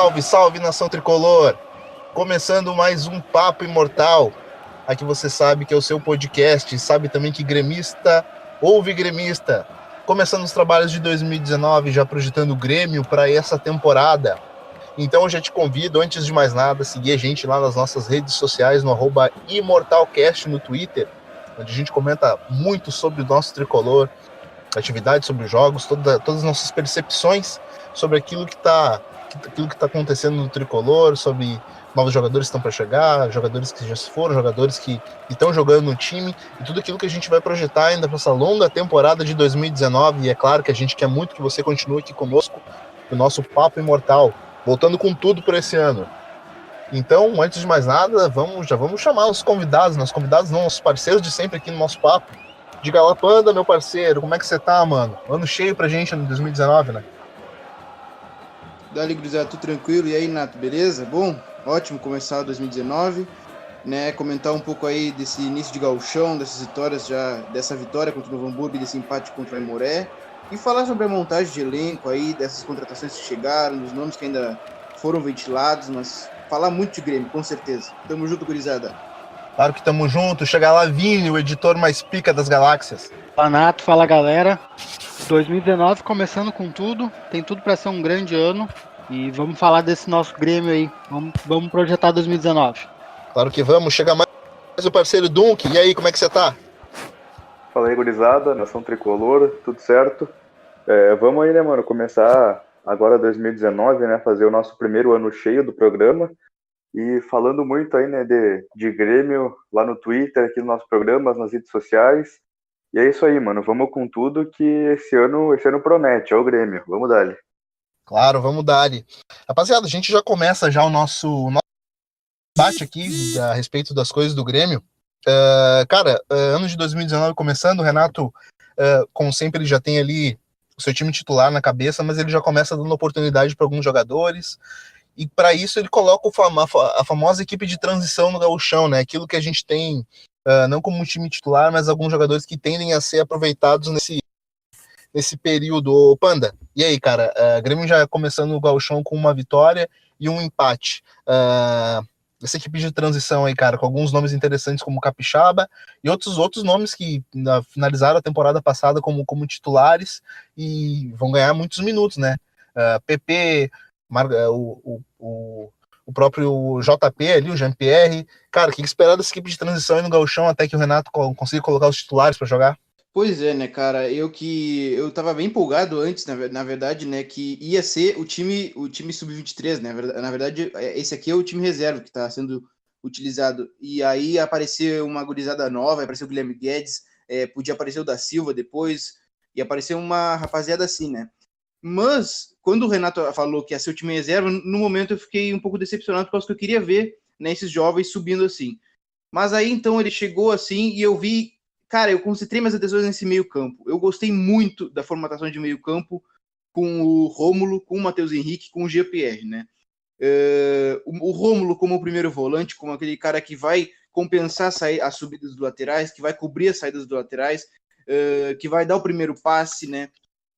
Salve, salve, nação tricolor! Começando mais um Papo Imortal. Aqui você sabe que é o seu podcast, sabe também que gremista ouve gremista. Começando os trabalhos de 2019, já projetando o Grêmio para essa temporada. Então eu já te convido, antes de mais nada, a seguir a gente lá nas nossas redes sociais, no @imortalcast no Twitter, onde a gente comenta muito sobre o nosso tricolor, atividades sobre os jogos, todas as nossas percepções sobre aquilo que está acontecendo no tricolor, sobre novos jogadores que estão para chegar, jogadores que já se foram, jogadores que estão jogando no time, e tudo aquilo que a gente vai projetar ainda para essa longa temporada de 2019. E é claro que a gente quer muito que você continue aqui conosco no nosso Papo Imortal, voltando com tudo por esse ano. Então, antes de mais nada, já vamos chamar os convidados, os parceiros de sempre aqui no nosso papo. Diga lá, Panda, meu parceiro, como é que você tá, mano? Ano cheio pra gente em 2019, né? Dali, gurizada, tudo tranquilo? E aí, Nato, beleza? Bom, ótimo começar 2019, né? Comentar um pouco aí desse início de gauchão, dessas vitórias dessa vitória contra o Novo Hamburgo e desse empate contra o Aimoré. E falar sobre a montagem de elenco aí, dessas contratações que chegaram, dos nomes que ainda foram ventilados, mas falar muito de Grêmio, com certeza. Tamo junto, gurizada. Claro que tamo junto. Chega lá, Vini, o editor mais pica das galáxias. Fala, Nato, fala, galera. 2019 começando com tudo, tem tudo para ser um grande ano e vamos falar desse nosso Grêmio aí. Vamos projetar 2019. Claro que vamos. Chega mais o parceiro Dunk. E aí, como é que você tá? Fala aí, gurizada, nação tricolor, tudo certo? Vamos aí, né, mano, começar agora 2019, né, fazer o nosso primeiro ano cheio do programa. E falando muito aí, né, de Grêmio lá no Twitter, aqui nos nossos programas, nas redes sociais. E é isso aí, mano. Vamos com tudo que esse ano promete, é o Grêmio. Vamos dar-lhe. Claro, vamos dar-lhe. Rapaziada, a gente já começa já o nosso debate aqui a respeito das coisas do Grêmio. Ano de 2019 começando, o Renato, como sempre, ele já tem ali o seu time titular na cabeça, mas ele já começa dando oportunidade para alguns jogadores. E para isso ele coloca a famosa equipe de transição no gauchão, né? Aquilo que a gente tem, não como um time titular, mas alguns jogadores que tendem a ser aproveitados nesse período. Ô, Panda, e aí, cara? Grêmio já começando o gauchão com uma vitória e um empate. Essa equipe de transição aí, cara, com alguns nomes interessantes como Capixaba e outros nomes que finalizaram a temporada passada como titulares e vão ganhar muitos minutos, né? PP, o próprio JP ali, o Jean-Pierre. Cara, o que esperar dessa equipe de transição aí no gauchão até que o Renato consiga colocar os titulares para jogar? Pois é, né, cara, eu tava bem empolgado antes, na verdade, né, que ia ser o time sub-23, né, na verdade, esse aqui é o time reserva que tá sendo utilizado, e aí apareceu uma gurizada nova, apareceu o Guilherme Guedes, podia aparecer o da Silva depois, e apareceu uma rapaziada assim, né, mas quando o Renato falou que ia ser o time reserva, no momento eu fiquei um pouco decepcionado, porque eu queria ver, né, esses jovens subindo assim, mas aí então ele chegou assim, e eu vi. Cara, eu concentrei minhas atenções nesse meio-campo. Eu gostei muito da formatação de meio-campo com o Rômulo, com o Matheus Henrique, com o Jean-Pierre, né? O Rômulo como o primeiro volante, como aquele cara que vai compensar as subidas dos laterais, que vai cobrir as saídas dos laterais, que vai dar o primeiro passe, né?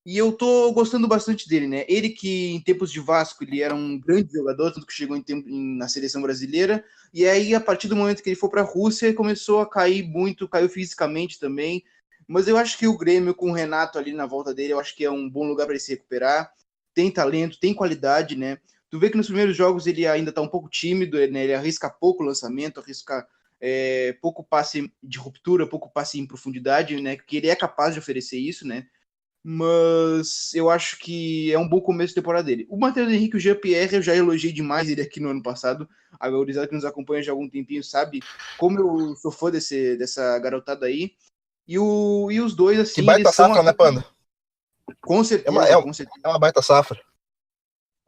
E eu tô gostando bastante dele, né? Ele que em tempos de Vasco ele era um grande jogador, tanto que chegou na seleção brasileira, e aí a partir do momento que ele foi para a Rússia, começou a cair muito, caiu fisicamente também. Mas eu acho que o Grêmio com o Renato ali na volta dele, eu acho que é um bom lugar para ele se recuperar. Tem talento, tem qualidade, né? Tu vê que nos primeiros jogos ele ainda tá um pouco tímido, né? Ele arrisca pouco lançamento, arrisca pouco passe de ruptura, pouco passe em profundidade, né? Que ele é capaz de oferecer isso, né? Mas eu acho que é um bom começo de temporada dele. O Matheus Henrique e o Jean-Pierre eu já elogiei demais ele aqui no ano passado. A gurizada que nos acompanha já há algum tempinho sabe como eu sou fã dessa garotada aí. E os dois, assim, Que baita eles são... safra, né, Panda? Com certeza, com certeza. É uma baita safra.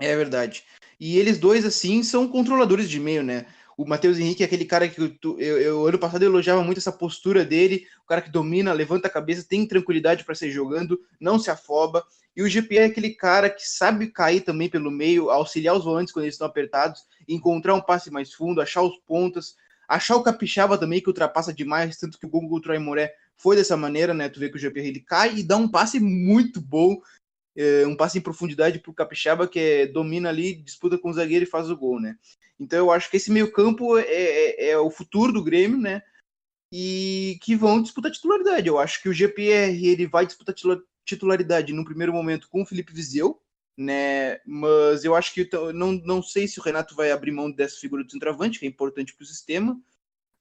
É verdade. E eles dois, assim, são controladores de meio, né? O Matheus Henrique é aquele cara que eu ano passado elogiava muito essa postura dele, o cara que domina, levanta a cabeça, tem tranquilidade para sair jogando, não se afoba. E o GP é aquele cara que sabe cair também pelo meio, auxiliar os volantes quando eles estão apertados, encontrar um passe mais fundo, achar os pontas, achar o Capixaba também, que ultrapassa demais, tanto que o gol contra o Aimoré foi dessa maneira, né? Tu vê que o GP ele cai e dá um passe muito bom. um passe em profundidade pro Capixaba, que domina ali, disputa com o zagueiro e faz o gol, né? Então eu acho que esse meio campo é o futuro do Grêmio, né? E que vão disputar titularidade. Eu acho que o GPR ele vai disputar titularidade no primeiro momento com o Felipe Viseu, né? Mas eu acho que não sei se o Renato vai abrir mão dessa figura do centroavante, que é importante para o sistema,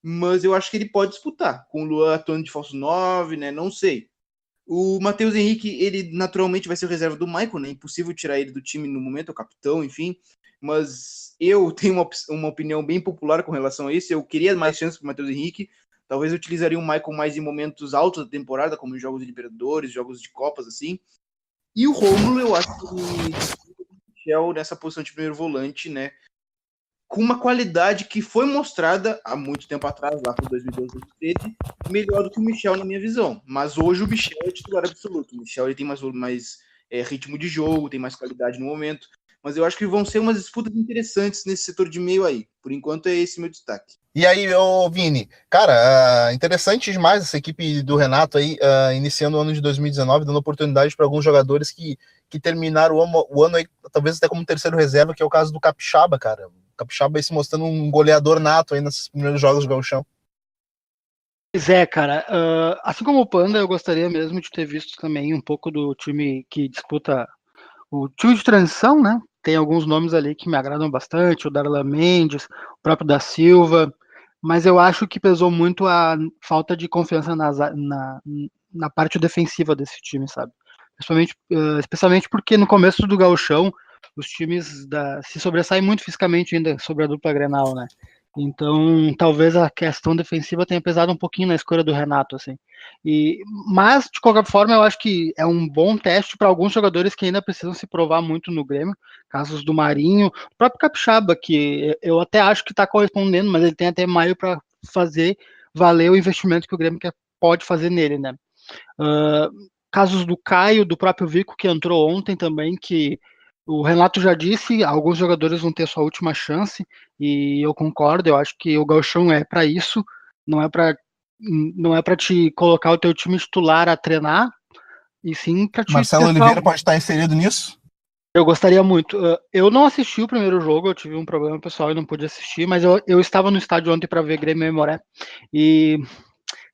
mas eu acho que ele pode disputar com o Luan atuando de falso 9, né? Não sei. O Matheus Henrique, ele naturalmente vai ser o reserva do Michael, né? Impossível tirar ele do time no momento, é o capitão, enfim. Mas eu tenho uma opinião bem popular com relação a isso. Eu queria mais chances para o Matheus Henrique. Talvez eu utilizaria o Michael mais em momentos altos da temporada, como em jogos de Libertadores, jogos de Copas, assim. E o Rômulo, eu acho que o Michel nessa posição de primeiro volante, né? Com uma qualidade que foi mostrada há muito tempo atrás, lá por 2012, 2013, melhor do que o Michel na minha visão. Mas hoje o Michel é titular absoluto. O Michel ele tem mais ritmo de jogo, tem mais qualidade no momento. Mas eu acho que vão ser umas disputas interessantes nesse setor de meio aí. Por enquanto é esse meu destaque. E aí, ô Vini, cara, interessante demais essa equipe do Renato aí, iniciando o ano de 2019, dando oportunidade para alguns jogadores que terminaram o ano aí, talvez até como terceiro reserva, que é o caso do Capixaba, cara. O Capixaba aí se mostrando um goleador nato aí nesses primeiros jogos do Gauchão. Pois é, cara. Assim como o Panda, eu gostaria mesmo de ter visto também um pouco do time que disputa o time de transição, né? Tem alguns nomes ali que me agradam bastante, o Darlan Mendes, o próprio da Silva, mas eu acho que pesou muito a falta de confiança na parte defensiva desse time, sabe? Especialmente porque no começo do Gauchão, os times se sobressaem muito fisicamente ainda sobre a dupla Grenal, né? Então, talvez a questão defensiva tenha pesado um pouquinho na escolha do Renato, assim. Mas, de qualquer forma, eu acho que é um bom teste para alguns jogadores que ainda precisam se provar muito no Grêmio, casos do Marinho, o próprio Capixaba, que eu até acho que está correspondendo, mas ele tem até maio para fazer valer o investimento que o Grêmio pode fazer nele, né? Casos do Caio, do próprio Vico, que entrou ontem também, que o Renato já disse, alguns jogadores vão ter sua última chance, e eu concordo, eu acho que o Gauchão é para isso, não é para te colocar o teu time titular a treinar, e sim para te Marcelo testar. Oliveira pode estar inserido nisso? Eu gostaria muito. Eu não assisti o primeiro jogo, eu tive um problema pessoal e não pude assistir, mas eu estava no estádio ontem para ver Grêmio e Moré, e,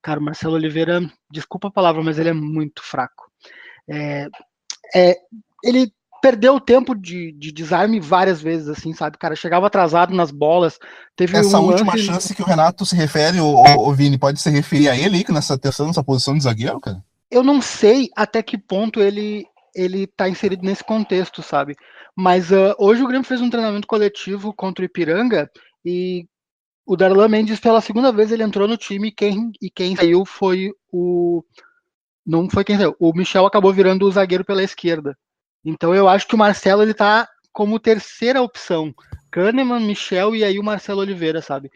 cara, o Marcelo Oliveira, desculpa a palavra, mas ele é muito fraco. Ele perdeu o tempo de desarme várias vezes, assim, sabe, cara? Chegava atrasado nas bolas. Teve Essa um última lance. chance que o Renato se refere, o Vini, pode se referir a ele aí, nessa posição de zagueiro, cara? Eu não sei até que ponto ele tá inserido nesse contexto, sabe? Mas hoje o Grêmio fez um treinamento coletivo contra o Ipiranga e o Darlan Mendes, pela segunda vez, ele entrou no time e quem saiu foi o. Não foi quem saiu. O Michel acabou virando o zagueiro pela esquerda. Então eu acho que o Marcelo ele tá como terceira opção. Kahneman, Michel e aí o Marcelo Oliveira, sabe?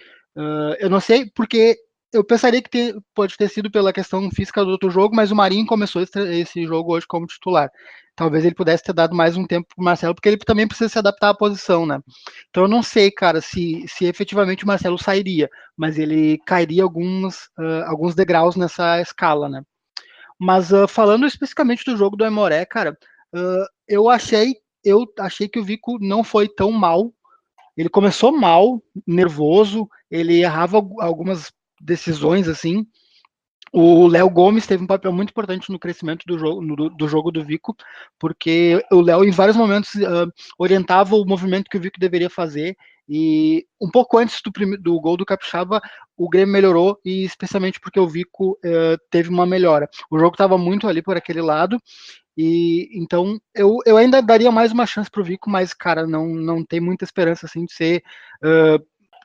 Eu não sei porque eu pensaria que pode ter sido pela questão física do outro jogo, mas o Marinho começou esse jogo hoje como titular. Talvez ele pudesse ter dado mais um tempo pro Marcelo, porque ele também precisa se adaptar à posição, né? Então eu não sei, cara, se efetivamente o Marcelo sairia, mas ele cairia alguns degraus nessa escala, né? Mas falando especificamente do jogo do Aimoré, cara, eu achei que o Vico não foi tão mal. Ele começou mal, nervoso, ele errava algumas decisões assim. O Léo Gomes teve um papel muito importante no crescimento do jogo do Vico, porque o Léo, em vários momentos, orientava o movimento que o Vico deveria fazer. E um pouco antes do gol do Capixaba, o Grêmio melhorou, e especialmente porque o Vico teve uma melhora. O jogo estava muito ali por aquele lado, e então eu ainda daria mais uma chance para o Vico, mas, cara, não tem muita esperança assim de ser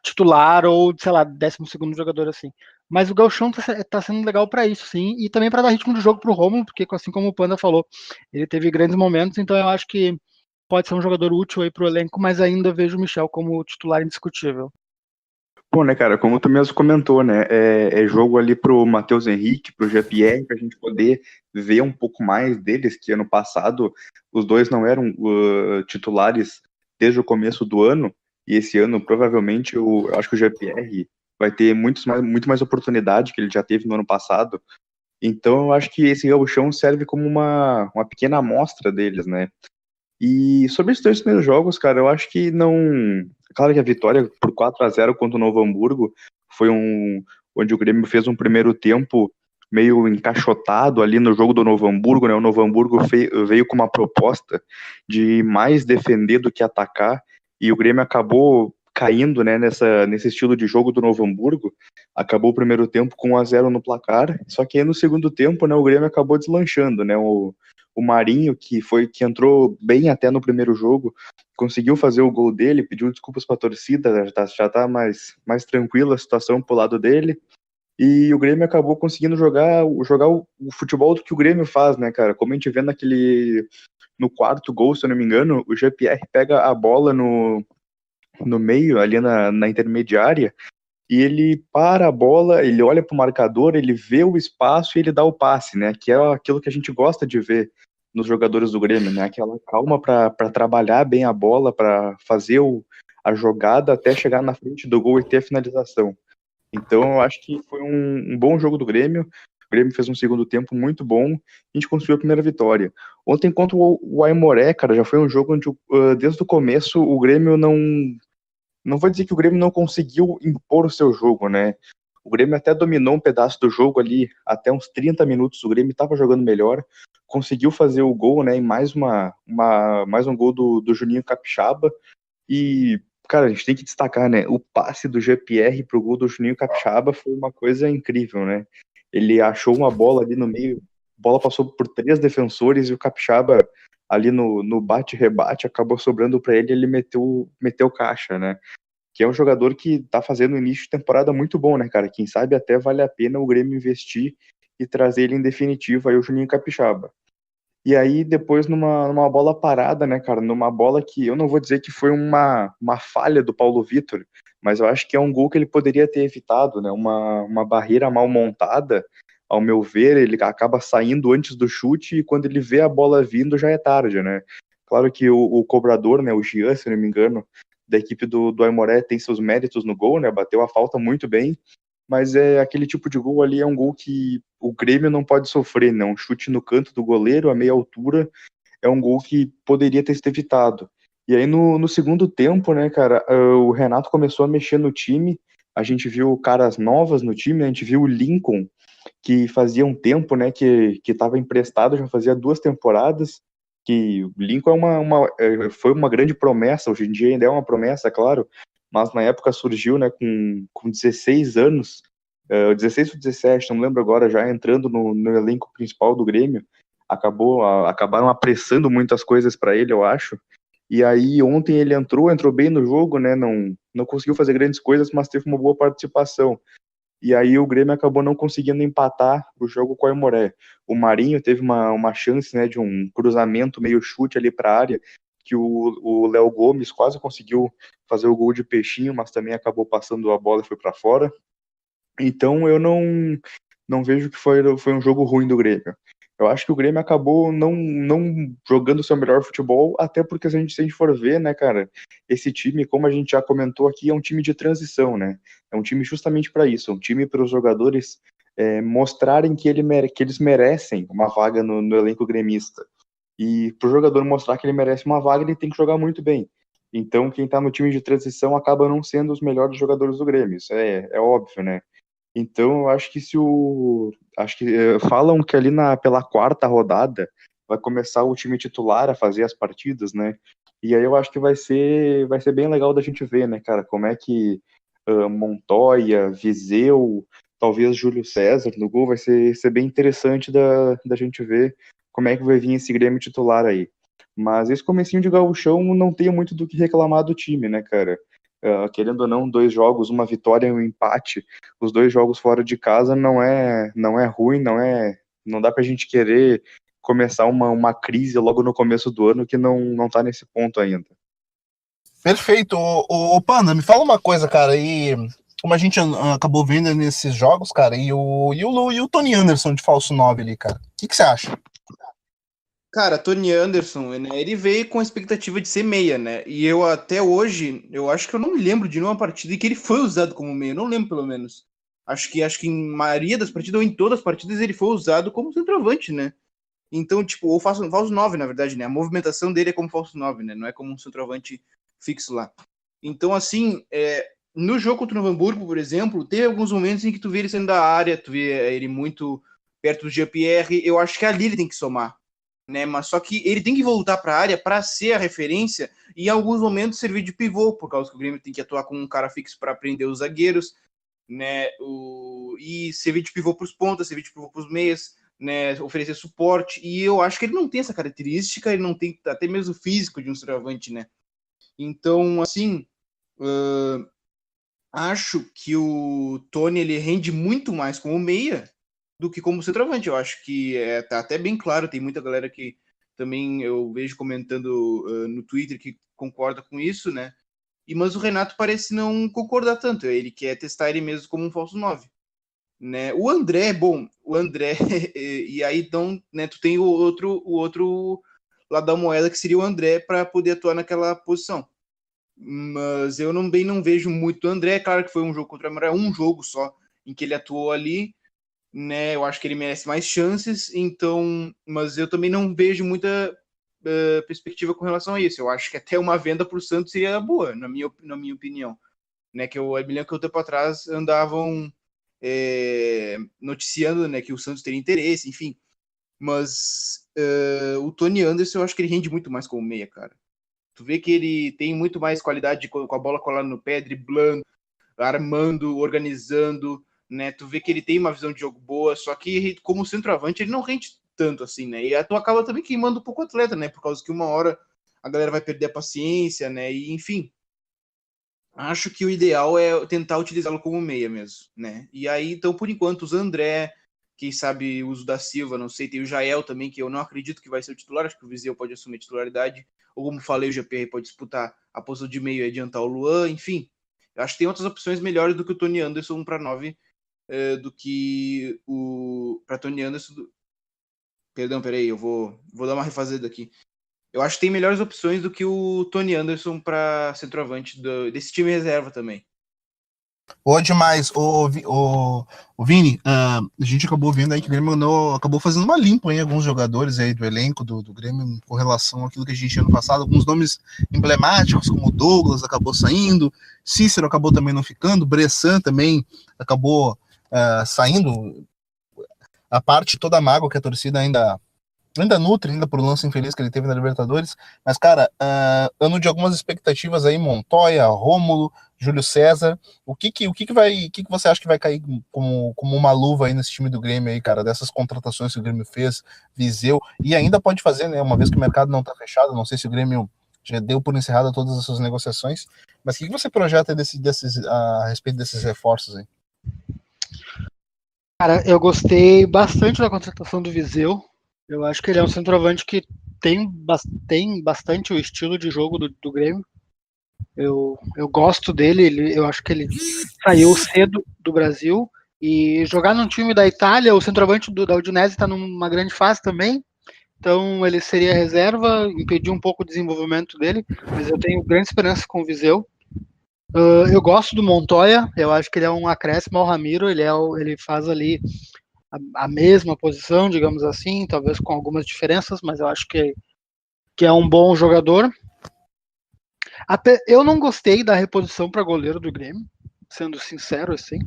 titular ou, sei lá, 12º jogador assim. Mas o Gauchão tá sendo legal para isso, sim, e também para dar ritmo de jogo pro Romulo, porque assim como o Panda falou, ele teve grandes momentos, então eu acho que pode ser um jogador útil aí pro elenco, mas ainda vejo o Michel como titular indiscutível. Pô, né, cara, como tu mesmo comentou, né, é jogo ali pro Matheus Henrique, pro Jean-Pierre, pra gente poder ver um pouco mais deles, que ano passado os dois não eram titulares desde o começo do ano, e esse ano provavelmente eu acho que o Jean-Pierre vai ter muito mais oportunidade que ele já teve no ano passado, Então eu acho que esse gauchão serve como uma pequena amostra deles, né? E sobre esses 2 primeiros jogos, cara, eu acho que não. Claro que a vitória por 4-0 contra o Novo Hamburgo foi onde o Grêmio fez um primeiro tempo meio encaixotado ali no jogo do Novo Hamburgo, né? O Novo Hamburgo veio com uma proposta de mais defender do que atacar, e o Grêmio acabou caindo, né, nesse estilo de jogo do Novo Hamburgo. Acabou o primeiro tempo com 1-0 no placar, só que aí no segundo tempo, né, o Grêmio acabou deslanchando, né? O Marinho, que entrou bem até no primeiro jogo, conseguiu fazer o gol dele, pediu desculpas para a torcida, já tá mais tranquila a situação pro lado dele, e o Grêmio acabou conseguindo jogar o futebol que o Grêmio faz, né, cara? Como a gente vê no quarto gol, se eu não me engano, o Jean-Pierre pega a bola no meio, ali na intermediária, e ele para a bola, ele olha para o marcador, ele vê o espaço e ele dá o passe, né? Que é aquilo que a gente gosta de ver nos jogadores do Grêmio, né? Aquela calma para trabalhar bem a bola, para fazer a jogada até chegar na frente do gol e ter a finalização. Então, eu acho que foi um bom jogo do Grêmio. O Grêmio fez um segundo tempo muito bom. A gente conseguiu a primeira vitória. Ontem, contra o Aimoré, cara, já foi um jogo onde, desde o começo, o Grêmio não vou dizer que o Grêmio não conseguiu impor o seu jogo, né? O Grêmio até dominou um pedaço do jogo ali, até uns 30 minutos o Grêmio estava jogando melhor, conseguiu fazer o gol, né? E mais um gol do Juninho Capixaba. E, cara, a gente tem que destacar, né? O passe do GPR pro gol do Juninho Capixaba foi uma coisa incrível, né? Ele achou uma bola ali no meio, a bola passou por 3 defensores e o Capixaba ali no bate-rebate acabou sobrando para ele, ele meteu caixa, né? Que é um jogador que tá fazendo um início de temporada muito bom, né, cara? Quem sabe até vale a pena o Grêmio investir e trazer ele em definitivo aí o Juninho Capixaba. E aí depois numa bola parada, né, cara? Numa bola que eu não vou dizer que foi uma falha do Paulo Vitor, mas eu acho que é um gol que ele poderia ter evitado, né? Uma barreira mal montada, ao meu ver, ele acaba saindo antes do chute e quando ele vê a bola vindo já é tarde, né? Claro que o cobrador, né, o Jean, se não me engano, da equipe do Aimoré tem seus méritos no gol, né? Bateu a falta muito bem, mas é aquele tipo de gol ali, é um gol que o Grêmio não pode sofrer, né? Um chute no canto do goleiro, a meia altura, é um gol que poderia ter sido evitado. E aí no segundo tempo, né, cara, o Renato começou a mexer no time, a gente viu caras novas no time, né? A gente viu o Lincoln, que fazia um tempo, né, que estava emprestado, já fazia 2 temporadas, que o Lincoln foi uma grande promessa, hoje em dia ainda é uma promessa, claro, mas na época surgiu, né, com 16 anos, 16 ou 17, não lembro agora, já entrando no elenco principal do Grêmio, acabaram apressando muitas coisas para ele, eu acho, e aí ontem ele entrou bem no jogo, né, não conseguiu fazer grandes coisas, mas teve uma boa participação. E aí o Grêmio acabou não conseguindo empatar o jogo com o Aimoré. O Marinho teve uma chance, né, de um cruzamento meio chute ali para a área, que o Léo Gomes quase conseguiu fazer o gol de peixinho, mas também acabou passando a bola e foi para fora. Então eu não vejo que foi um jogo ruim do Grêmio. Eu acho que o Grêmio acabou não jogando o seu melhor futebol, até porque se a gente for ver, né, cara, esse time, como a gente já comentou aqui, é um time de transição, né? É um time justamente para isso, é um time para os jogadores mostrarem que eles merecem uma vaga no elenco gremista. E para o jogador mostrar que ele merece uma vaga, ele tem que jogar muito bem. Então, quem está no time de transição acaba não sendo os melhores jogadores do Grêmio, isso é óbvio, né? Então, eu acho que falam que ali pela 4ª rodada vai começar o time titular a fazer as partidas, né? E aí eu acho que vai ser bem legal da gente ver, né, cara, como é que Montoya, Viseu, talvez Júlio César no gol, vai ser bem interessante da gente ver como é que vai vir esse Grêmio titular aí. Mas esse comecinho de gauchão não tem muito do que reclamar do time, né, cara? Querendo ou não, 2 jogos, uma vitória e um empate, os 2 jogos fora de casa não é ruim, não dá pra gente querer começar uma crise logo no começo do ano que não tá nesse ponto ainda. Perfeito. Ô, Panda, me fala uma coisa, cara, e como a gente acabou vendo nesses jogos, cara, e o Tony Anderson de falso 9 ali, cara, o que você acha? Cara, Tony Anderson, né, ele veio com a expectativa de ser meia, né? E eu até hoje, eu acho que eu não me lembro de nenhuma partida em que ele foi usado como meia, eu não lembro pelo menos. Acho que em maioria das partidas, ou em todas as partidas, ele foi usado como centroavante, né? Então, tipo, ou falso 9, na verdade, né? A movimentação dele é como falso 9, né? Não é como um centroavante fixo lá. Então, assim, no jogo contra o Novo Hamburgo, por exemplo, teve alguns momentos em que tu vê ele saindo da área, tu vê ele muito perto do Jean-Pierre. Eu acho que ali ele tem que somar, né? Mas só que ele tem que voltar para a área para ser a referência e em alguns momentos servir de pivô, por causa que o Grêmio tem que atuar com um cara fixo para prender os zagueiros, né? E servir de pivô para os pontas, servir de pivô para os meias, né? Oferecer suporte. E eu acho que ele não tem essa característica, ele não tem até mesmo o físico de um centroavante, né? Então, assim, acho que o Tony ele rende muito mais como meia do que como centroavante. Eu acho que tá até bem claro, tem muita galera que também eu vejo comentando no Twitter que concorda com isso, né? Mas o Renato parece não concordar tanto, ele quer testar ele mesmo como um falso 9. Né? O André, e aí então, né, tu tem o outro lado da moeda que seria o André para poder atuar naquela posição. Mas eu não vejo muito o André. Claro que foi um jogo contra o Aimoré, um jogo só em que ele atuou ali, né? Eu acho que ele merece mais chances, então, mas eu também não vejo muita perspectiva com relação a isso. Eu acho que até uma venda para o Santos seria boa, na minha opinião, né? Que eu me lembro que um tempo atrás andavam noticiando, né, que o Santos teria interesse, enfim. Mas o Tony Anderson, eu acho que ele rende muito mais como meia, cara. Tu vê que ele tem muito mais qualidade com a bola colada no pé, driblando, armando, organizando, né? Tu vê que ele tem uma visão de jogo boa, só que como centroavante ele não rende tanto assim, né? E tu acaba também queimando um pouco o atleta, né? Por causa que uma hora a galera vai perder a paciência, né? E enfim, acho que o ideal é tentar utilizá-lo como meia mesmo, né? E aí, então, por enquanto, os André, quem sabe o uso da Silva, não sei, tem o Jael também, que eu não acredito que vai ser o titular, acho que o Viseu pode assumir a titularidade, ou como falei, o GPR pode disputar a posição de meio e adiantar o Luan, enfim. Eu acho que tem outras opções melhores do que o Tony Anderson para 9, do que o para Tony Anderson. Perdão, peraí, eu vou dar uma refazida aqui. Eu acho que tem melhores opções do que o Tony Anderson para centroavante desse time reserva também. Ô, demais, o Vini, a gente acabou vendo aí que o Grêmio acabou fazendo uma limpa em alguns jogadores aí do elenco do Grêmio com relação àquilo que a gente tinha no passado, alguns nomes emblemáticos, como o Douglas acabou saindo, Cícero acabou também não ficando, Bressan também acabou saindo, a parte toda a mágoa que a torcida ainda nutre, ainda por lance infeliz que ele teve na Libertadores, mas, cara, ano de algumas expectativas aí, Montoya, Rômulo, Júlio César, o que você acha que vai cair como uma luva aí nesse time do Grêmio aí, cara, dessas contratações que o Grêmio fez, Viseu, e ainda pode fazer, né, uma vez que o mercado não tá fechado, não sei se o Grêmio já deu por encerrada todas as suas negociações, mas o que você projeta a respeito desses reforços aí? Cara, eu gostei bastante da contratação do Viseu. Eu acho que ele é um centroavante que tem bastante o estilo de jogo do Grêmio. Eu gosto dele, eu acho que ele saiu cedo do Brasil e jogar num time da Itália, o centroavante da Udinese está numa grande fase também, então ele seria reserva, impedir um pouco o desenvolvimento dele, mas eu tenho grande esperança com o Viseu. Eu gosto do Montoya, eu acho que ele é um acréscimo ao Ramiro, ele faz ali a mesma posição, digamos assim, talvez com algumas diferenças, mas eu acho que é um bom jogador. Eu não gostei da reposição para goleiro do Grêmio, sendo sincero, assim.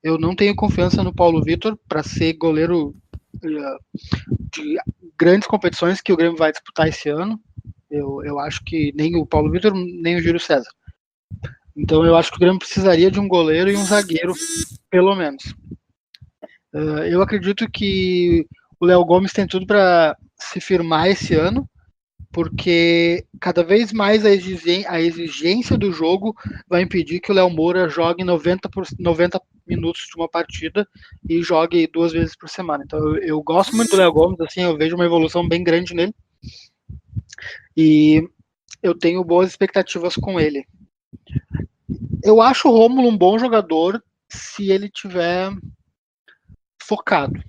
Eu não tenho confiança no Paulo Vitor para ser goleiro de grandes competições que o Grêmio vai disputar esse ano. Eu acho que nem o Paulo Vitor, nem o Júlio César. Então eu acho que o Grêmio precisaria de um goleiro e um zagueiro, pelo menos. Eu acredito que o Léo Gomes tem tudo para se firmar esse ano, porque cada vez mais a exigência do jogo vai impedir que o Léo Moura jogue 90 minutos de uma partida e jogue 2 vezes por semana. Então eu gosto muito do Léo Gomes, assim, eu vejo uma evolução bem grande nele e eu tenho boas expectativas com ele. Eu acho o Rômulo um bom jogador se ele tiver focado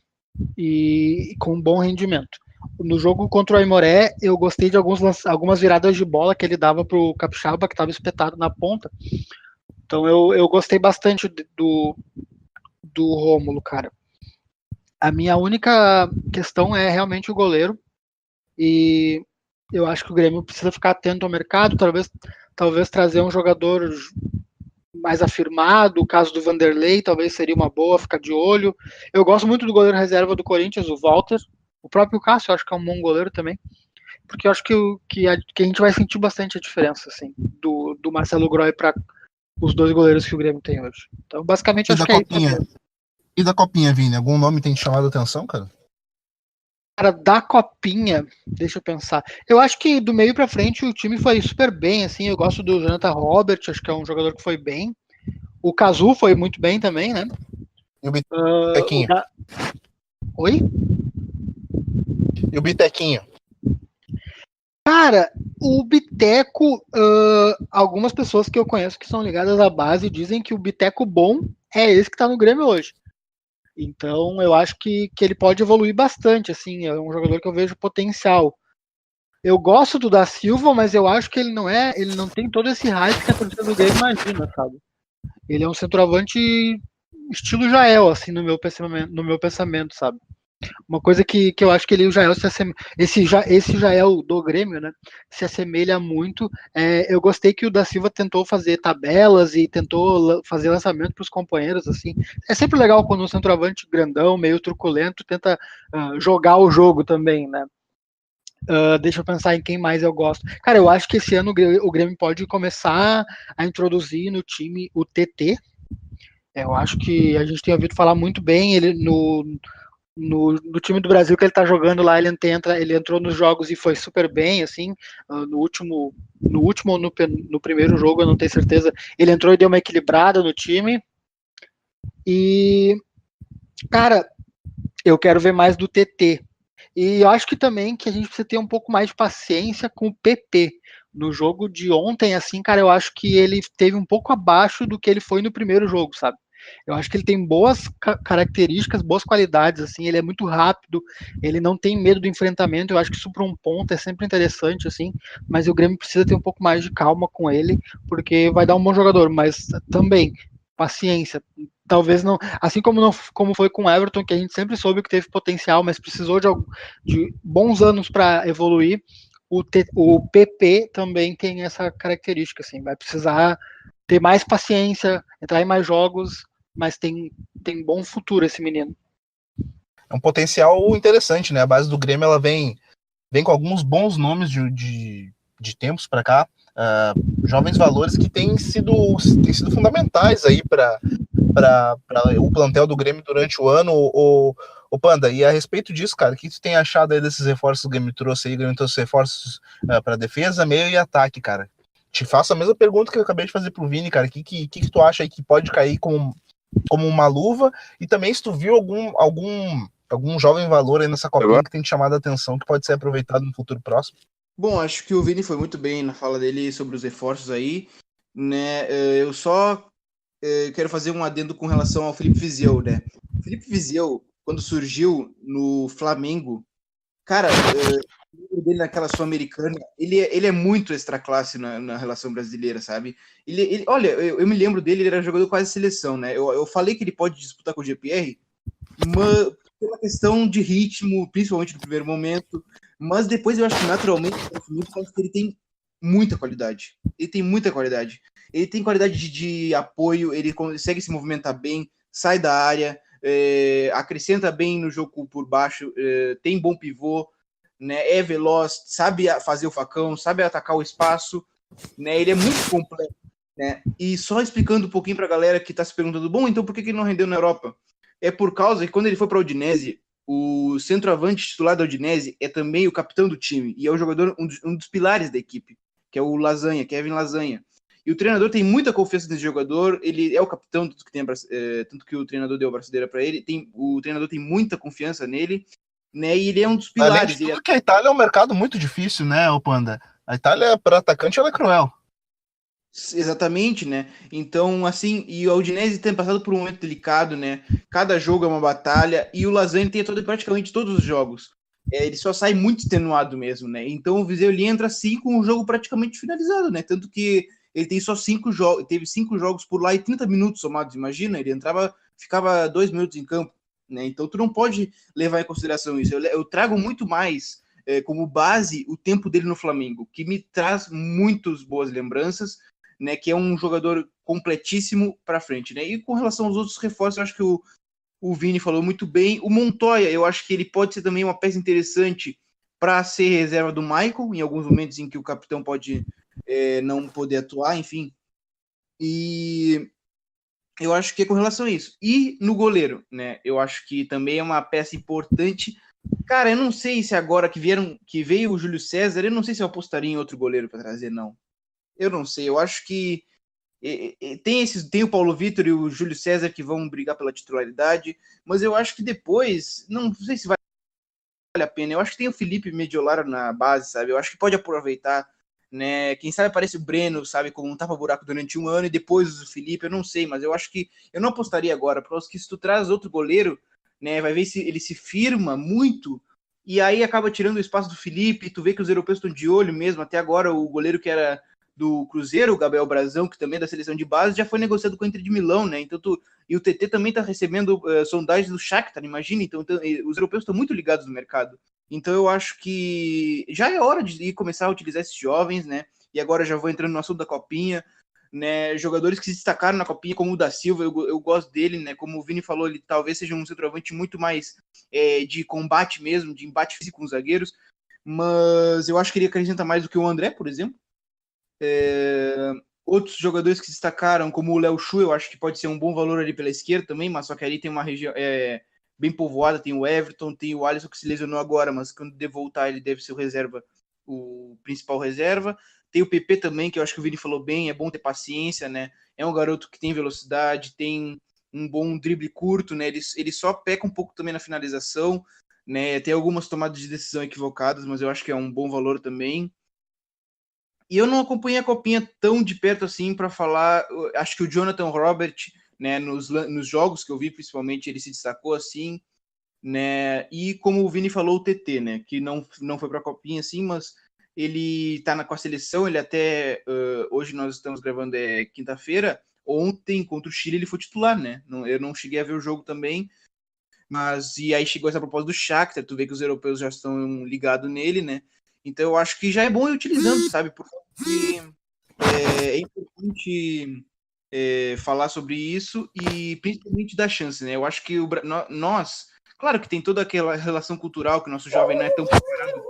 e com um bom rendimento. No jogo contra o Aimoré, eu gostei de algumas viradas de bola que ele dava pro Capixaba, que estava espetado na ponta. Então eu gostei bastante do do Rômulo, cara. A minha única questão é realmente o goleiro. E eu acho que o Grêmio precisa ficar atento ao mercado, talvez trazer um jogador mais afirmado. O caso do Vanderlei talvez seria uma boa, ficar de olho. Eu gosto muito do goleiro reserva do Corinthians, o Walter. O próprio Cássio, eu acho que é um bom goleiro também. Porque eu acho que a gente vai sentir bastante a diferença, assim, do Marcelo Groy para os dois goleiros que o Grêmio tem hoje. Então, basicamente, acho que é isso. E da Copinha, Vini? Algum nome tem te chamado a atenção, cara? Cara, da Copinha, deixa eu pensar. Eu acho que do meio pra frente o time foi super bem, assim. Eu gosto do Jonathan Robert, acho que é um jogador que foi bem. O Cazu foi muito bem também, né? E o Bitequinho? Oi? E o Bitequinho? Cara, o Biteco, algumas pessoas que eu conheço que são ligadas à base dizem que o Biteco bom é esse que tá no Grêmio hoje. Então eu acho que ele pode evoluir bastante, assim, é um jogador que eu vejo potencial. Eu gosto do Da Silva, mas eu acho que ele não tem todo esse hype que a torcida do Grêmio imagina, sabe? Ele é um centroavante estilo Jael, assim, no meu pensamento, sabe? Uma coisa que eu acho que ele e o Jael esse Jael do Grêmio, né, se assemelha muito. Eu gostei que o Da Silva tentou fazer tabelas e tentou fazer lançamento para os companheiros, assim. É sempre legal quando um centroavante grandão, meio truculento, tenta jogar o jogo também, né? Deixa eu pensar em quem mais eu gosto. Cara, eu acho que esse ano o Grêmio pode começar a introduzir no time o TT. Eu acho que a gente tem ouvido falar muito bem ele no time do Brasil que ele tá jogando lá. Ele entrou nos jogos e foi super bem, assim. No último ou no primeiro jogo, eu não tenho certeza. Ele entrou e deu uma equilibrada no time. E, cara, eu quero ver mais do TT. E eu acho que também que a gente precisa ter um pouco mais de paciência com o PP. No jogo de ontem, assim, cara, eu acho que ele teve um pouco abaixo do que ele foi no primeiro jogo, sabe? Eu acho que ele tem boas características, boas qualidades, assim, ele é muito rápido, ele não tem medo do enfrentamento. Eu acho que isso para um ponto é sempre interessante, assim, mas o Grêmio precisa ter um pouco mais de calma com ele, porque vai dar um bom jogador, mas também paciência. Talvez não, assim como foi com o Everton, que a gente sempre soube que teve potencial, mas precisou de bons anos para evoluir. O PP também tem essa característica, assim, vai precisar ter mais paciência, entrar em mais jogos, mas tem bom futuro esse menino. É um potencial interessante, né? A base do Grêmio ela vem com alguns bons nomes de tempos para cá, jovens valores que têm sido fundamentais aí para o plantel do Grêmio durante o ano. O Panda, e a respeito disso, cara, o que tu tem achado aí desses reforços que o Grêmio trouxe aí? O Grêmio trouxe reforços para defesa, meio e ataque, cara. Te faço a mesma pergunta que eu acabei de fazer pro Vini, cara. O que tu acha aí que pode cair como uma luva? E também se tu viu algum jovem valor aí nessa copinha que tem te chamado a atenção, que pode ser aproveitado no futuro próximo? Bom, acho que o Vini foi muito bem na fala dele sobre os reforços aí, né? Eu só quero fazer um adendo com relação ao Felipe Viseu, né? O Felipe Viseu, quando surgiu no Flamengo, cara, o dele naquela Sul-Americana, ele é muito extra-classe na relação brasileira, sabe? Olha, eu me lembro dele, ele era jogador quase seleção, né? Eu falei que ele pode disputar com o GPR, mas pela questão de ritmo, principalmente no primeiro momento, mas depois eu acho que naturalmente ele tem muita qualidade. Ele tem muita qualidade. Ele tem qualidade de apoio, ele consegue se movimentar bem, sai da área, acrescenta bem no jogo por baixo, tem bom pivô, né, é veloz, sabe fazer o facão, sabe atacar o espaço, né, ele é muito completo, né, e só explicando um pouquinho para a galera que está se perguntando, bom, então por que ele não rendeu na Europa? É por causa que quando ele foi para a Udinese, o centroavante titular da Udinese é também o capitão do time, e é o jogador, um dos pilares da equipe, que é o Lasanha, Kevin Lasanha. E o treinador tem muita confiança nesse jogador, ele é o capitão, tanto que o treinador deu a braçadeira para ele, o treinador tem muita confiança nele, né? E ele é um dos pilares. Além de tudo, que a Itália é um mercado muito difícil, né, o Panda? A Itália, para atacante, ela é cruel. Exatamente, né? Então, assim, e o Udinese tem passado por um momento delicado, né? Cada jogo é uma batalha, e o Lasanha tem praticamente todos os jogos. Ele só sai muito extenuado mesmo, né? Então o Viseu ele entra assim com o jogo praticamente finalizado, né? Tanto que ele tem só 5 jogos, teve 5 jogos por lá e 30 minutos somados, imagina, ele entrava, ficava 2 minutos em campo, né? Então tu não pode levar em consideração isso. Eu trago muito mais como base o tempo dele no Flamengo, que me traz muitas boas lembranças, né? Que é um jogador completíssimo para frente, né? E com relação aos outros reforços, eu acho que o Vini falou muito bem. O Montoya, eu acho que ele pode ser também uma peça interessante para ser reserva do Michael, em alguns momentos em que o capitão pode não poder atuar, enfim. E eu acho que é com relação a isso. E no goleiro, né? Eu acho que também é uma peça importante. Cara, eu não sei se agora que veio o Júlio César, eu não sei se eu apostaria em outro goleiro para trazer, não. Eu não sei. Eu acho que tem o Paulo Vitor e o Júlio César que vão brigar pela titularidade, mas eu acho que depois, não sei se vale a pena. Eu acho que tem o Felipe Mediolar na base, sabe? Eu acho que pode aproveitar, né? Quem sabe aparece o Breno, sabe, como um tapa-buraco durante um ano e depois o Felipe, eu não sei, mas eu acho que eu não apostaria agora, porque se tu traz outro goleiro, né, vai ver se ele se firma muito e aí acaba tirando o espaço do Felipe, tu vê que os europeus estão de olho mesmo, até agora o goleiro que era do Cruzeiro, o Gabriel Brazão, que também é da seleção de base, já foi negociado com o Inter de Milão, né? Então e o TT também está recebendo sondagens do Shakhtar, imagina. Então os europeus estão muito ligados no mercado. Então eu acho que já é hora de começar a utilizar esses jovens, né? E agora já vou entrando no assunto da Copinha, né? Jogadores que se destacaram na Copinha, como o da Silva, eu gosto dele, né? Como o Vini falou, ele talvez seja um centroavante muito mais de combate mesmo, de embate físico com os zagueiros, mas eu acho que ele acrescenta mais do que o André, por exemplo. Outros jogadores que se destacaram, como o Léo Chu, eu acho que pode ser um bom valor ali pela esquerda também, mas só que ali tem uma região bem povoada, tem o Everton, tem o Alisson que se lesionou agora, mas quando deve voltar ele deve ser o principal reserva. Tem o PP também, que eu acho que o Vini falou bem, é bom ter paciência, né? É um garoto que tem velocidade, tem um bom drible curto, né? Ele só peca um pouco também na finalização, né? Tem algumas tomadas de decisão equivocadas, mas eu acho que é um bom valor também. E eu não acompanhei a Copinha tão de perto assim para falar. Acho que o Jonathan Robert, né, nos jogos que eu vi, principalmente, ele se destacou assim, né? E como o Vini falou, o TT, né, que não foi para a Copinha assim, mas ele está com a seleção. Ele até hoje nós estamos gravando quinta-feira. Ontem contra o Chile ele foi titular, né? Eu não cheguei a ver o jogo também, mas e aí chegou essa proposta do Shakhtar. Tu vê que os europeus já estão ligados nele, né? Então eu acho que já é bom ir utilizando, sabe? Porque é importante falar sobre isso e principalmente dar chance, né? Eu acho que nós, claro que tem toda aquela relação cultural que o nosso jovem não é tão preparado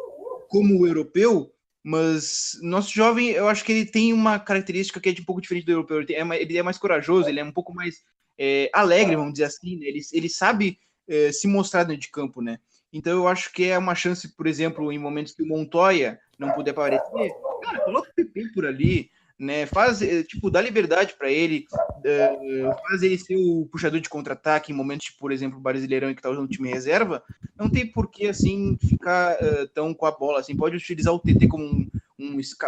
como o europeu, mas nosso jovem, eu acho que ele tem uma característica que é um pouco diferente do europeu. Ele é mais corajoso, ele é um pouco mais alegre, vamos dizer assim, né? Ele sabe se mostrar dentro de campo, né? Então eu acho que é uma chance, por exemplo, em momentos que o Montoya não puder aparecer, cara, coloca o PP por ali, né? Faz, dá liberdade para ele, faz ele ser o puxador de contra-ataque em momentos, tipo, por exemplo, o Brasileirão que tá usando o time reserva. Não tem por que, assim, ficar tão com a bola, assim, pode utilizar o TT como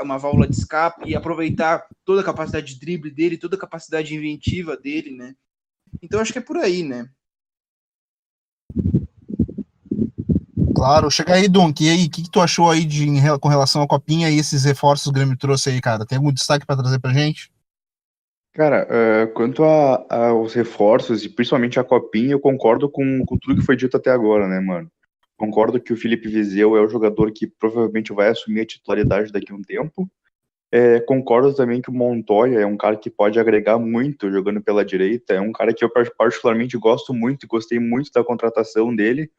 uma válvula de escape e aproveitar toda a capacidade de drible dele, toda a capacidade inventiva dele, né? Então acho que é por aí, né? Claro, chega aí, Dunk. E aí, o que tu achou aí com relação à Copinha e esses reforços que o Grêmio trouxe aí, cara? Tem algum destaque para trazer pra gente? Cara, quanto aos reforços e principalmente a Copinha, eu concordo com tudo que foi dito até agora, né, mano? Concordo que o Felipe Viseu é o jogador que provavelmente vai assumir a titularidade daqui a um tempo. Concordo também que o Montoya é um cara que pode agregar muito jogando pela direita. É um cara que eu particularmente gosto muito e gostei muito da contratação dele.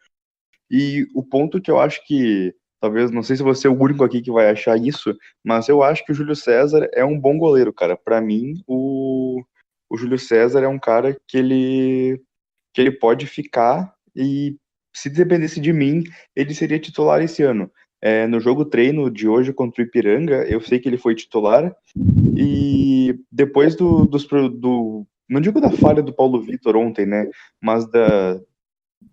E o ponto que eu acho que, talvez, não sei se você é o único aqui que vai achar isso, mas eu acho que o Júlio César é um bom goleiro, cara. Para mim, o Júlio César é um cara que ele pode ficar e, se dependesse de mim, ele seria titular esse ano. No jogo treino de hoje contra o Ipiranga, eu sei que ele foi titular, e depois não digo da falha do Paulo Vitor ontem, né, mas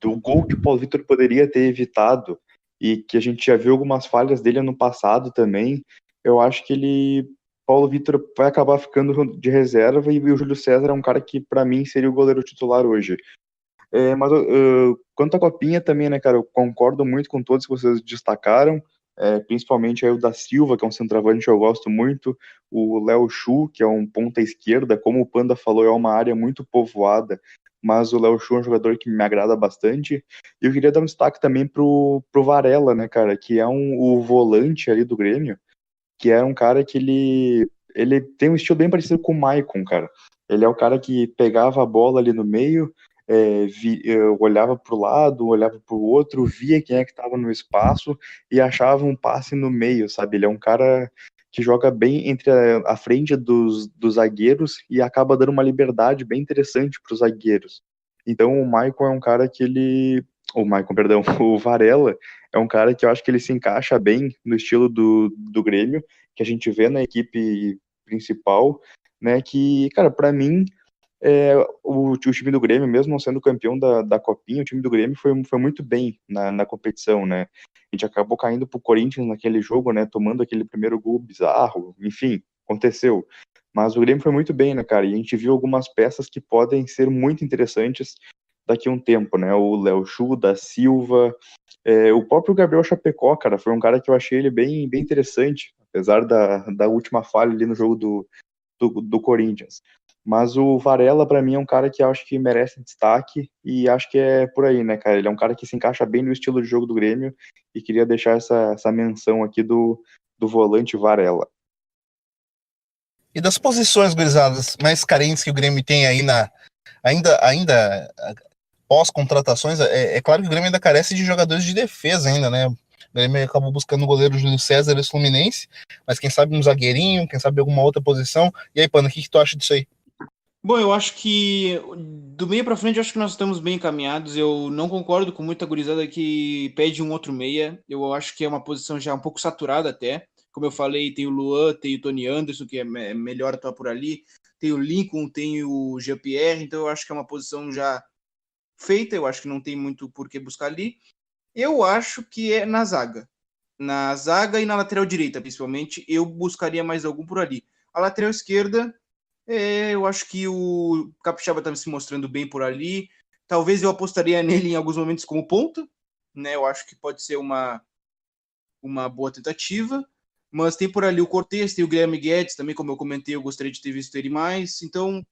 do gol que o Paulo Vitor poderia ter evitado, e que a gente já viu algumas falhas dele ano passado também, eu acho que Paulo Vitor vai acabar ficando de reserva, e o Júlio César é um cara que, para mim, seria o goleiro titular hoje. Mas quanto à Copinha também, né, cara, eu concordo muito com todos que vocês destacaram. principalmente aí o da Silva, que é um centroavante que eu gosto muito, o Léo Chu, que é um ponta esquerda, como o Panda falou, é uma área muito povoada, mas o Léo Chu é um jogador que me agrada bastante. E eu queria dar um destaque também pro Varela, né, cara, que é o volante ali do Grêmio, que é um cara que ele tem um estilo bem parecido com o Maicon, cara. Ele é o cara que pegava a bola ali no meio, olhava para o lado, olhava para o outro, via quem é que estava no espaço e achava um passe no meio, sabe? Ele é um cara que joga bem entre a frente dos zagueiros e acaba dando uma liberdade bem interessante para os zagueiros. Então o Maicon é um cara que o Maicon, perdão, o Varela é um cara que eu acho que ele se encaixa bem no estilo do Grêmio, que a gente vê na equipe principal, né? Que, cara, para mim o time do Grêmio, mesmo não sendo campeão da Copinha, o time do Grêmio foi muito bem na competição, né? A gente acabou caindo pro Corinthians naquele jogo, né? Tomando aquele primeiro gol bizarro, enfim, aconteceu. Mas o Grêmio foi muito bem, né, cara? E a gente viu algumas peças que podem ser muito interessantes daqui a um tempo, né? O Léo Chu, da Silva, o próprio Gabriel Chapecó, cara, foi um cara que eu achei ele bem, bem interessante, apesar da última falha ali no jogo do Corinthians. Mas o Varela, para mim, é um cara que eu acho que merece destaque e acho que é por aí, né, cara? Ele é um cara que se encaixa bem no estilo de jogo do Grêmio e queria deixar essa menção aqui do volante Varela. E das posições, gurizadas, mais carentes que o Grêmio tem aí ainda pós-contratações, é claro que o Grêmio ainda carece de jogadores de defesa ainda, né? O Grêmio acabou buscando o goleiro Júlio César ex-Fluminense, mas quem sabe um zagueirinho, quem sabe alguma outra posição. E aí, Pano, o que tu acha disso aí? Bom, eu acho que do meio para frente, eu acho que nós estamos bem encaminhados. Eu não concordo com muita gurizada que pede um outro meia. Eu acho que é uma posição já um pouco saturada até. Como eu falei, tem o Luan, tem o Tony Anderson, que é melhor atuar por ali. Tem o Lincoln, tem o Jean-Pierre. Então eu acho que é uma posição já feita. Eu acho que não tem muito por que buscar ali. Eu acho que é na zaga. Na zaga e na lateral direita, principalmente, eu buscaria mais algum por ali. A lateral esquerda, eu acho que o Capixaba está se mostrando bem por ali. Talvez eu apostaria nele em alguns momentos como ponta, né? Eu acho que pode ser uma boa tentativa. Mas tem por ali o Cortez, tem o Guilherme Guedes também, como eu comentei, eu gostaria de ter visto ele mais. Então,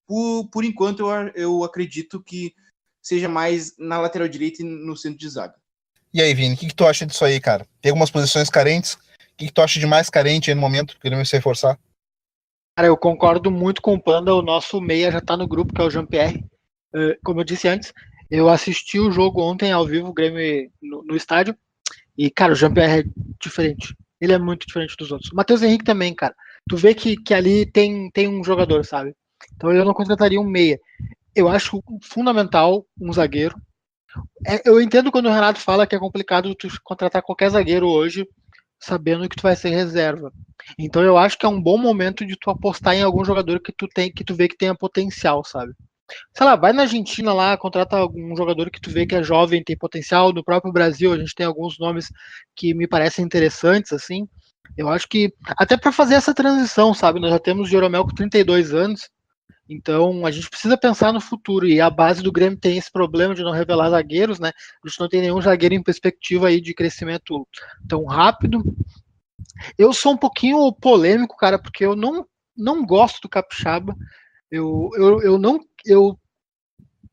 por enquanto, eu acredito que seja mais na lateral direita e no centro de zaga. E aí, Vini, o que tu acha disso aí, cara? Tem algumas posições carentes. O que tu acha de mais carente aí no momento que o Grêmio se reforçar? Cara, eu concordo muito com o Panda. O nosso meia já tá no grupo, que é o Jean-Pierre. Como eu disse antes, eu assisti o jogo ontem ao vivo, o Grêmio no estádio. E, cara, o Jean-Pierre é diferente. Ele é muito diferente dos outros. O Matheus Henrique também, cara. Tu vê que ali tem um jogador, sabe? Então eu não contrataria um meia. Eu acho fundamental um zagueiro. Eu entendo quando o Renato fala que é complicado tu contratar qualquer zagueiro hoje, sabendo que tu vai ser reserva. Então eu acho que é um bom momento de tu apostar em algum jogador que tu vê que tenha potencial, sabe? Sei lá, vai na Argentina lá, contrata algum jogador que tu vê que é jovem, tem potencial. No próprio Brasil a gente tem alguns nomes que me parecem interessantes, assim. Eu acho que até para fazer essa transição, sabe? Nós já temos o Jeromel com 32 anos, então a gente precisa pensar no futuro. E a base do Grêmio tem esse problema de não revelar zagueiros, né? A gente não tem nenhum zagueiro em perspectiva aí de crescimento tão rápido. Eu sou um pouquinho polêmico, cara, porque eu não gosto do Capixaba. Eu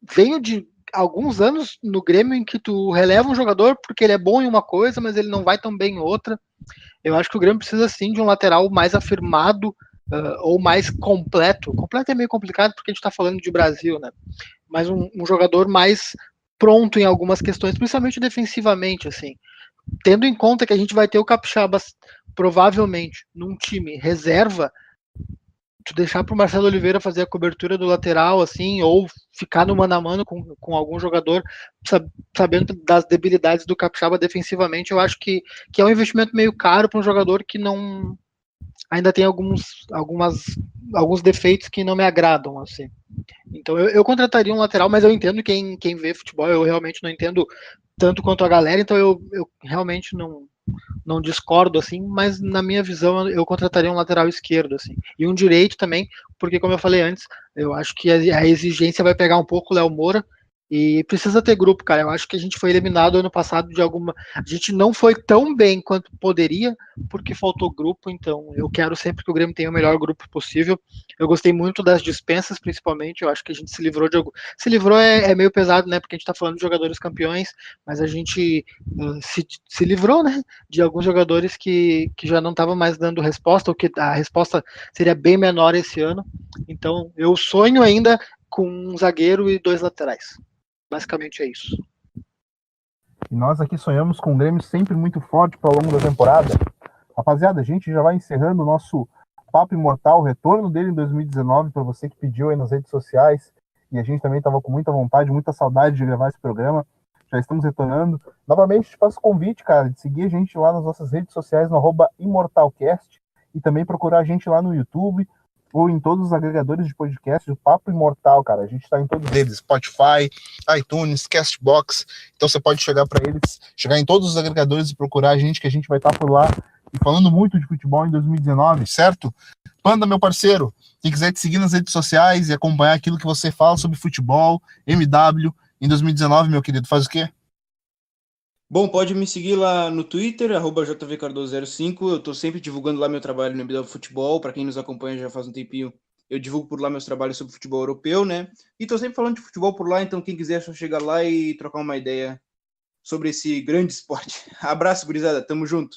venho de alguns anos no Grêmio em que tu releva um jogador porque ele é bom em uma coisa, mas ele não vai tão bem em outra. Eu acho que o Grêmio precisa sim de um lateral mais afirmado ou mais completo. Completo é meio complicado porque a gente está falando de Brasil, né? Mas um jogador mais pronto em algumas questões, principalmente defensivamente, assim. Tendo em conta que a gente vai ter o Capixaba provavelmente num time reserva, tu deixar pro Marcelo Oliveira fazer a cobertura do lateral, assim, ou ficar no mano a mano com algum jogador, sabendo das debilidades do Capixaba defensivamente, eu acho que é um investimento meio caro para um jogador que não ainda tem alguns defeitos que não me agradam, assim. Então eu contrataria um lateral, mas eu entendo quem vê futebol, eu realmente não entendo tanto quanto a galera, então eu realmente não discordo, assim, mas na minha visão eu contrataria um lateral esquerdo, assim, e um direito também, porque como eu falei antes, eu acho que a exigência vai pegar um pouco o Léo Moura, E precisa ter grupo, cara. Eu acho que a gente foi eliminado ano passado de alguma. A gente não foi tão bem quanto poderia, porque faltou grupo. Então, eu quero sempre que o Grêmio tenha o melhor grupo possível. Eu gostei muito das dispensas, principalmente. Eu acho que a gente se livrou de algum. Se livrou é meio pesado, né? Porque a gente tá falando de jogadores campeões, mas a gente se livrou, né? De alguns jogadores que já não estavam mais dando resposta, ou que a resposta seria bem menor esse ano. Então, eu sonho ainda com um zagueiro e 2 laterais. Basicamente é isso. E nós aqui sonhamos com um Grêmio sempre muito forte para ao longo da temporada. Rapaziada, a gente já vai encerrando o nosso Papo Imortal, o retorno dele em 2019, para você que pediu aí nas redes sociais. E a gente também estava com muita vontade, muita saudade de gravar esse programa. Já estamos retornando. Novamente, te faço o convite, cara, de seguir a gente lá nas nossas redes sociais, no @imortalcast, e também procurar a gente lá no YouTube, ou em todos os agregadores de podcast do Papo Imortal, cara. A gente está em todos eles, Spotify, iTunes, Castbox. Então você pode chegar para eles, chegar em todos os agregadores e procurar a gente, que a gente vai estar por lá e falando muito de futebol em 2019, certo? Panda, meu parceiro, quem quiser te seguir nas redes sociais e acompanhar aquilo que você fala sobre futebol, MW, em 2019, meu querido, faz o quê? Bom, pode me seguir lá no Twitter, @jvcardoso05. Eu tô sempre divulgando lá meu trabalho no MW Futebol. Para quem nos acompanha já faz um tempinho, eu divulgo por lá meus trabalhos sobre futebol europeu, né? E tô sempre falando de futebol por lá, então quem quiser é só chegar lá e trocar uma ideia sobre esse grande esporte. Abraço, gurizada. Tamo junto.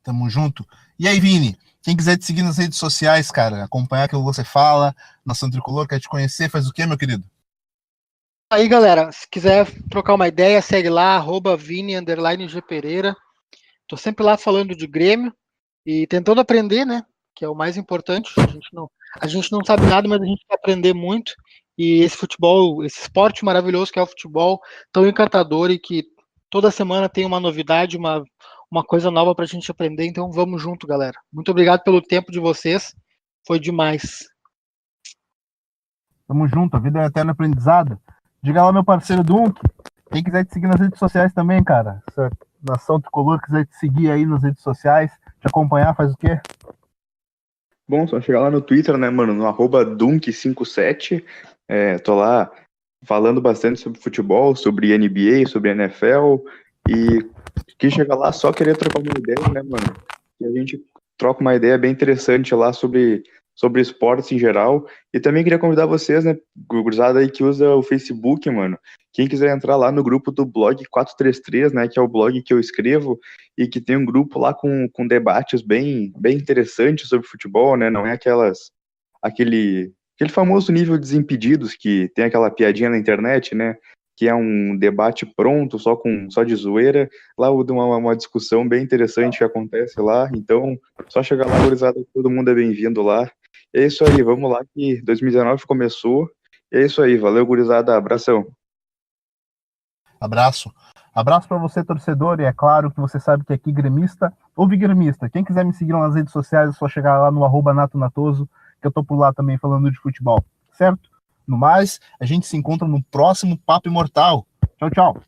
Tamo junto. E aí, Vini, quem quiser te seguir nas redes sociais, cara, acompanhar aquilo que você fala, Nação Tricolor, quer te conhecer, faz o quê, meu querido? Aí, galera, se quiser trocar uma ideia, segue lá, @Vini_G Pereira. Tô sempre lá falando de Grêmio e tentando aprender, né? Que é o mais importante. A gente não sabe nada, mas a gente vai aprender muito. E esse futebol, esse esporte maravilhoso que é o futebol, tão encantador e que toda semana tem uma novidade, uma coisa nova pra gente aprender. Então vamos junto, galera. Muito obrigado pelo tempo de vocês. Foi demais. Tamo junto, a vida é eterno aprendizado. Diga lá, meu parceiro Dunk, quem quiser te seguir nas redes sociais também, cara. Se a Nação Tricolor quiser te seguir aí nas redes sociais, te acompanhar, faz o quê? Bom, só chegar lá no Twitter, né, mano, no @dunk57. Tô lá falando bastante sobre futebol, sobre NBA, sobre NFL. E quem chega lá só querer trocar uma ideia, né, mano? E a gente troca uma ideia bem interessante lá sobre esportes em geral. E também queria convidar vocês, né, gurizada aí que usa o Facebook, mano. Quem quiser entrar lá no grupo do blog 433, né, que é o blog que eu escrevo, e que tem um grupo lá com debates bem interessantes sobre futebol, né? Não é aquele famoso nível Desimpedidos que tem aquela piadinha na internet, né? Que é um debate pronto, só de zoeira. Lá uma discussão bem interessante que acontece lá. Então, só chegar lá, gurizada, todo mundo é bem-vindo lá. É isso aí, vamos lá que 2019 começou. É isso aí, valeu, gurizada, abração. Abraço. Abraço para você, torcedor, e é claro que você sabe que aqui gremista ou gremista. Quem quiser me seguir lá nas redes sociais, é só chegar lá no @NatoNatoso, que eu tô por lá também falando de futebol, certo? No mais, a gente se encontra no próximo Papo Imortal. Tchau, tchau.